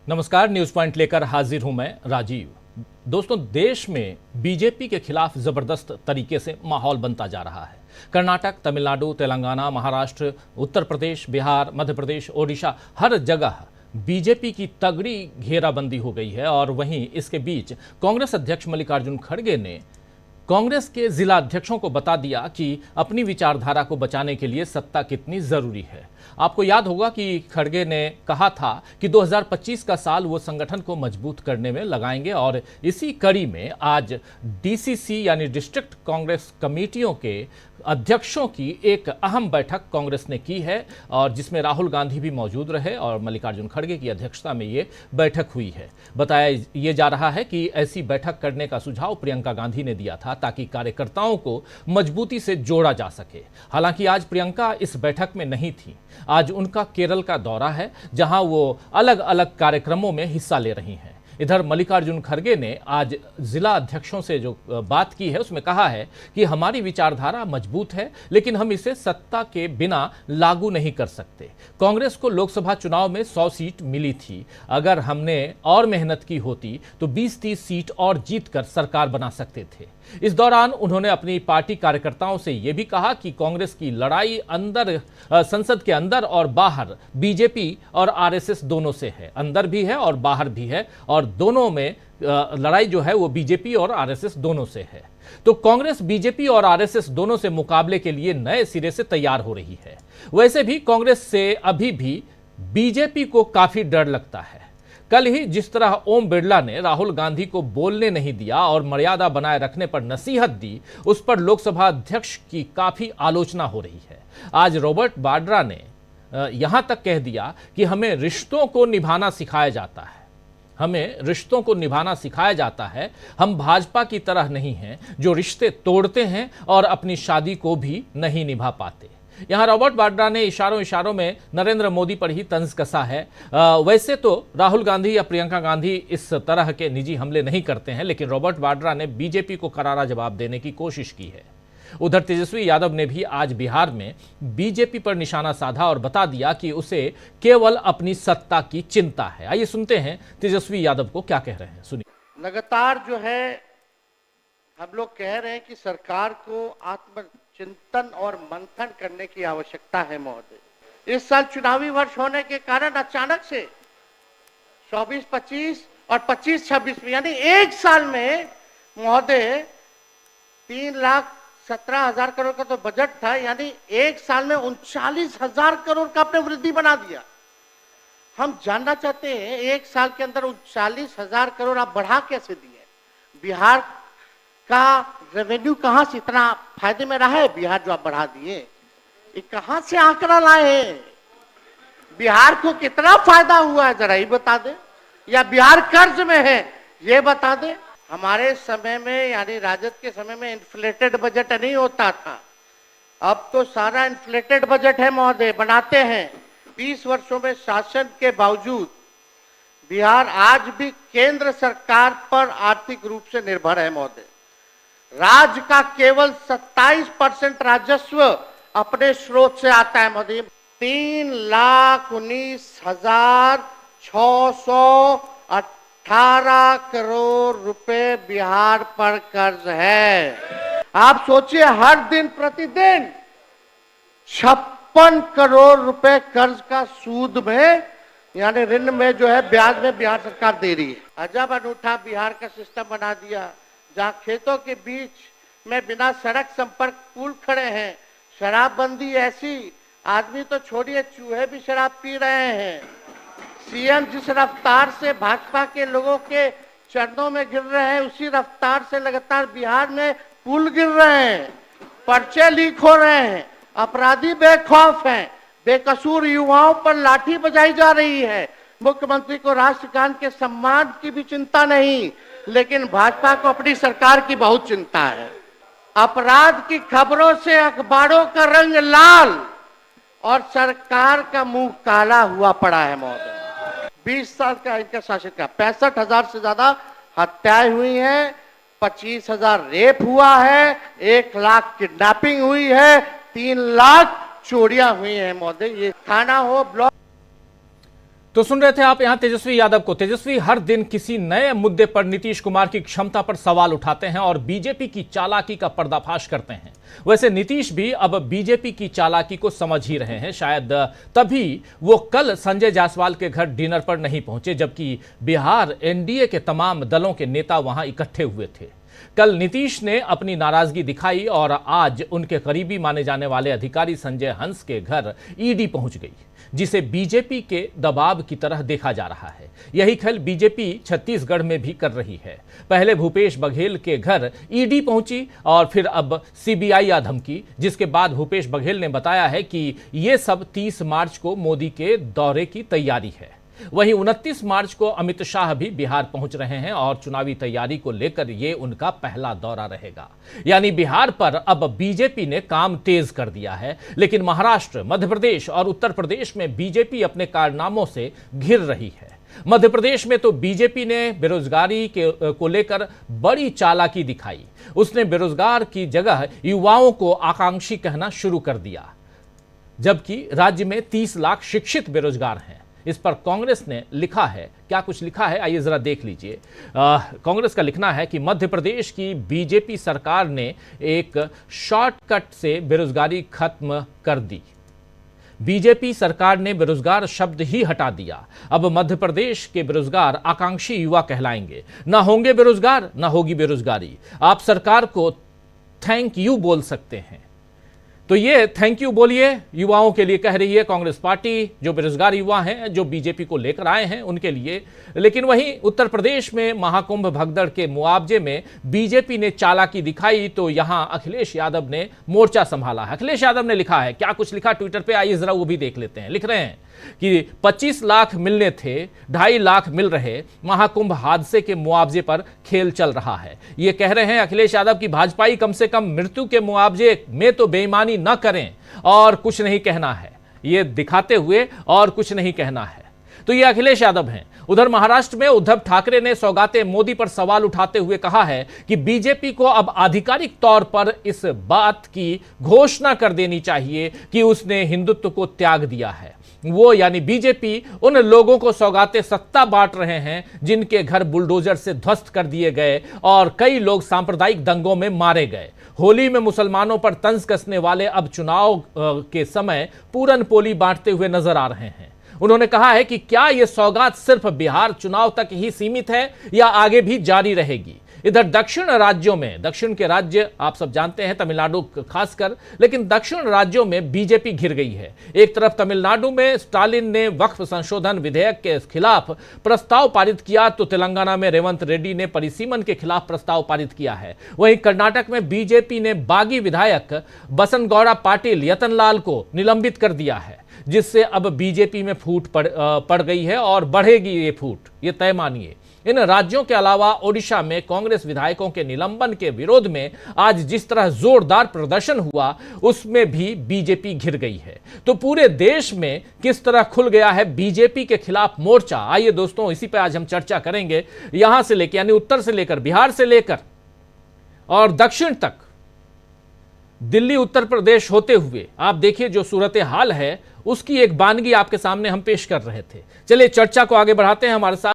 नमस्कार, news point लेकर हाजिर हूं मैं राजीव। दोस्तों, देश में बीजेपी के खिलाफ जबरदस्त तरीके से माहौल बनता जा रहा है। कर्नाटक, तमिलनाडु, तेलंगाना, महाराष्ट्र, उत्तर प्रदेश, बिहार, मध्य प्रदेश, ओडिशा, हर जगह बीजेपी की तगड़ी घेराबंदी हो गई है। और वहीं इसके बीच कांग्रेस अध्यक्ष मल्लिकार्जुन खड़गे ने कांग्रेस के जिला अध्यक्षों को बता दिया कि अपनी विचारधारा को बचाने के लिए सत्ता कितनी जरूरी है। आपको याद होगा कि खड़गे ने कहा था कि 2025 का साल वो संगठन को मजबूत करने में लगाएंगे और इसी कड़ी में आज डीसीसी यानी डिस्ट्रिक्ट कांग्रेस कमेटियों के अध्यक्षों की एक अहम बैठक कांग्रेस ने की है और जिसमें राहुल गांधी भी मौजूद रहे और मल्लिकार्जुन खड़गे की अध्यक्षता में ये बैठक हुई है। बताया ये जा रहा है कि ऐसी बैठक करने का सुझाव प्रियंका गांधी ने दिया था ताकि कार्यकर्ताओं को मजबूती से जोड़ा जा सके। हालांकि आज प्रियंका इस बैठक में नहीं थी। आज उनका केरल का दौरा है जहां वो अलग अलग कार्यक्रमों में हिस्सा ले रही हैं। इधर मल्लिकार्जुन खड़गे ने आज जिला अध्यक्षों से जो बात की है उसमें कहा है कि हमारी विचारधारा मजबूत है, लेकिन हम इसे सत्ता के बिना लागू नहीं कर सकते। कांग्रेस को लोकसभा चुनाव में 100 सीट मिली थी। अगर हमने और मेहनत की होती तो 20-30 सीट और जीतकर सरकार बना सकते थे। इस दौरान उन्होंने अपनी पार्टी कार्यकर्ताओं से यह भी कहा कि कांग्रेस की लड़ाई संसद के अंदर और बाहर बीजेपी और आरएसएस दोनों से है, अंदर भी है और बाहर भी है, और दोनों में लड़ाई जो है वो बीजेपी और आरएसएस दोनों से है। तो कांग्रेस बीजेपी और आरएसएस दोनों से मुकाबले के लिए नए सिरे से तैयार हो रही है। वैसे भी कांग्रेस से अभी भी बीजेपी को काफी डर लगता है। कल ही जिस तरह ओम बिरला ने राहुल गांधी को बोलने नहीं दिया और मर्यादा बनाए रखने पर नसीहत दी, उस पर लोकसभा अध्यक्ष की काफी आलोचना हो रही है। आज रॉबर्ट वाड्रा ने यहां तक कह दिया कि हमें रिश्तों को निभाना सिखाया जाता है, हमें रिश्तों को निभाना सिखाया जाता है। हम भाजपा की तरह नहीं हैं जो रिश्ते तोड़ते हैं और अपनी शादी को भी नहीं निभा पाते। यहां रॉबर्ट वाड्रा ने इशारों में नरेंद्र मोदी पर ही तंज कसा है। वैसे तो राहुल गांधी या प्रियंका गांधी इस तरह के निजी हमले नहीं करते हैं, लेकिन रॉबर्ट वाड्रा ने बीजेपी को करारा जवाब देने की कोशिश की है। उधर तेजस्वी यादव ने भी आज बिहार में बीजेपी पर निशाना साधा और बता दिया कि उसे केवल अपनी सत्ता की चिंता है। आइए सुनते हैं तेजस्वी यादव को क्या कह रहे हैं, सुनिए। लगातार जो है हम लोग कह रहे हैं कि सरकार को आत्मचिंतन और मंथन करने की आवश्यकता है महोदय। इस साल चुनावी वर्ष होने के कारण अचानक से 24-25 और 25-26 में यानी एक साल में महोदय 3,17,000 करोड़ का तो बजट था, यानी एक साल में 39,000 करोड़ का आपने वृद्धि बना दिया। हम जानना चाहते हैं एक साल के अंदर 39,000 करोड़ आप बढ़ा कैसे दिए? बिहार का रेवेन्यू कहां से इतना फायदे में रहा है? बिहार जो आप बढ़ा दिए, ये कहां से आंकड़ा लाए हैं? बिहार को कितना फायदा हुआ है जरा ये बता दे, या बिहार कर्ज में है ये बता दे। हमारे समय में यानी राजद के समय में इन्फ्लेटेड बजट नहीं होता था, अब तो सारा इन्फ्लेटेड बजट है महोदय, बनाते हैं। 20 वर्षों में शासन के बावजूद बिहार आज भी केंद्र सरकार पर आर्थिक रूप से निर्भर है महोदय। राज्य का केवल 27% राजस्व अपने स्रोत से आता है महोदय। 3,19,618 करोड़ रुपए बिहार पर कर्ज है। आप सोचिए, हर दिन प्रतिदिन 56 करोड़ रुपए कर्ज का सूद में यानी ऋण में जो है ब्याज में बिहार सरकार दे रही है। अजब अनूठा बिहार का सिस्टम बना दिया, जहां खेतों के बीच में बिना सड़क संपर्क पुल खड़े हैं। शराबबंदी ऐसी, आदमी तो छोड़िए चूहे भी शराब पी रहे हैं। सीएम जिस रफ्तार से भाजपा के लोगों के चरणों में गिर रहे हैं, उसी रफ्तार से लगातार बिहार में पुल गिर रहे हैं, पर्चे लीक हो रहे हैं, अपराधी बेखौफ हैं, बेकसूर युवाओं पर लाठी बजाई जा रही है। मुख्यमंत्री को राष्ट्रगान के सम्मान की भी चिंता नहीं, लेकिन भाजपा को अपनी सरकार की बहुत चिंता है। अपराध की खबरों से अखबारों का रंग लाल और सरकार का मुंह काला हुआ पड़ा है महोदय। 20 साल का इनका शासन का 65,000 से ज्यादा हत्याएं हुई हैं, 25,000 रेप हुआ है, 1 लाख किडनैपिंग हुई है, 3 लाख चोरियां हुई हैं महोदय। ये थाना हो, ब्लॉक। तो सुन रहे थे आप यहां तेजस्वी यादव को। तेजस्वी हर दिन किसी नए मुद्दे पर नीतीश कुमार की क्षमता पर सवाल उठाते हैं और बीजेपी की चालाकी का पर्दाफाश करते हैं। वैसे नीतीश भी अब बीजेपी की चालाकी को समझ ही रहे हैं। शायद तभी वो कल संजय जायसवाल के घर डिनर पर नहीं पहुंचे, जबकि बिहार एनडीए के तमाम दलों के नेता वहां इकट्ठे हुए थे। कल नीतीश ने अपनी नाराजगी दिखाई और आज उनके करीबी माने जाने वाले अधिकारी संजय हंस के घर ईडी पहुंच गई, जिसे बीजेपी के दबाव की तरह देखा जा रहा है। यही खेल बीजेपी छत्तीसगढ़ में भी कर रही है। पहले भूपेश बघेल के घर ईडी पहुंची और फिर अब सीबीआई आ धमकी, जिसके बाद भूपेश बघेल ने बताया है कि यह सब 30 मार्च को मोदी के दौरे की तैयारी है। वहीं 29 मार्च को अमित शाह भी बिहार पहुंच रहे हैं और चुनावी तैयारी को लेकर यह उनका पहला दौरा रहेगा। यानी बिहार पर अब बीजेपी ने काम तेज कर दिया है, लेकिन महाराष्ट्र, मध्य प्रदेश और उत्तर प्रदेश में बीजेपी अपने कारनामों से घिर रही है। मध्य प्रदेश में तो बीजेपी ने बेरोजगारी को लेकर बड़ी चालाकी दिखाई। उसने बेरोजगार की जगह युवाओं को आकांक्षी कहना शुरू कर दिया, जबकि राज्य में 30 लाख शिक्षित बेरोजगार हैं। इस पर कांग्रेस ने लिखा है, क्या कुछ लिखा है आइए जरा देख लीजिए। कांग्रेस का लिखना है कि मध्य प्रदेश की बीजेपी सरकार ने एक शॉर्टकट से बेरोजगारी खत्म कर दी। बीजेपी सरकार ने बेरोजगार शब्द ही हटा दिया। अब मध्य प्रदेश के बेरोजगार आकांक्षी युवा कहलाएंगे। ना होंगे बेरोजगार, ना होगी बेरोजगारी। आप सरकार को थैंक यू बोल सकते हैं। तो ये थैंक यू बोलिए युवाओं के लिए कह रही है कांग्रेस पार्टी, जो बेरोजगार युवा हैं, जो बीजेपी को लेकर आए हैं उनके लिए। लेकिन वहीं उत्तर प्रदेश में महाकुंभ भगदड़ के मुआवजे में बीजेपी ने चालाकी दिखाई, तो यहां अखिलेश यादव ने मोर्चा संभाला है। अखिलेश यादव ने लिखा है, क्या कुछ लिखा ट्विटर पे, आइए जरा वो भी देख लेते हैं। लिख रहे हैं कि 25 लाख मिलने थे, 2.5 लाख मिल रहे, महाकुंभ हादसे के मुआवजे पर खेल चल रहा है। ये कह रहे हैं अखिलेश यादव की भाजपाई कम से कम मृत्यु के मुआवजे में तो बेईमानी न करें और कुछ नहीं कहना है, ये दिखाते हुए और कुछ नहीं कहना है। तो ये अखिलेश यादव हैं। उधर महाराष्ट्र में उद्धव ठाकरे ने सौगाते मोदी पर सवाल उठाते हुए कहा है कि बीजेपी को अब आधिकारिक तौर पर इस बात की घोषणा कर देनी चाहिए कि उसने हिंदुत्व को त्याग दिया है। वो यानी बीजेपी उन लोगों को सौगाते सत्ता बांट रहे हैं जिनके घर बुलडोजर से ध्वस्त कर दिए गए और कई लोग सांप्रदायिक दंगों में मारे गए। होली में मुसलमानों पर तंज कसने वाले अब चुनाव के समय पूरन पोली बांटते हुए नजर आ रहे हैं। उन्होंने कहा है कि क्या यह सौगात सिर्फ बिहार चुनाव तक ही सीमित है या आगे भी जारी रहेगी। इधर दक्षिण राज्यों में, दक्षिण के राज्य आप सब जानते हैं, तमिलनाडु खासकर, लेकिन दक्षिण राज्यों में बीजेपी घिर गई है। एक तरफ तमिलनाडु में स्टालिन ने वक्फ संशोधन विधेयक के खिलाफ प्रस्ताव पारित किया, तो तेलंगाना में रेवंत रेड्डी ने परिसीमन के खिलाफ प्रस्ताव पारित किया है। वहीं कर्नाटक में बीजेपी ने बागी विधायक बसनगौड़ा पाटिल यतनलाल को निलंबित कर दिया है, जिससे अब बीजेपी में फूट पड़ गई है और बढ़ेगी ये फूट, ये तय मानिए। इन राज्यों के अलावा ओडिशा में कांग्रेस विधायकों के निलंबन के विरोध में आज जिस तरह जोरदार प्रदर्शन हुआ, उसमें भी बीजेपी घिर गई है। तो पूरे देश में किस तरह खुल गया है बीजेपी के खिलाफ मोर्चा, आइए दोस्तों इसी पे आज हम चर्चा करेंगे। यहां से लेकर, यानी उत्तर से लेकर, बिहार से लेकर और दक्षिण तक, दिल्ली उत्तर प्रदेश होते हुए आप देखिए जो सूरत हाल है, उसकी एक बानगी आपके सामने हम पेश कर रहे थे। चलिए चर्चा को आगे बढ़ाते हैं। हमारे साथ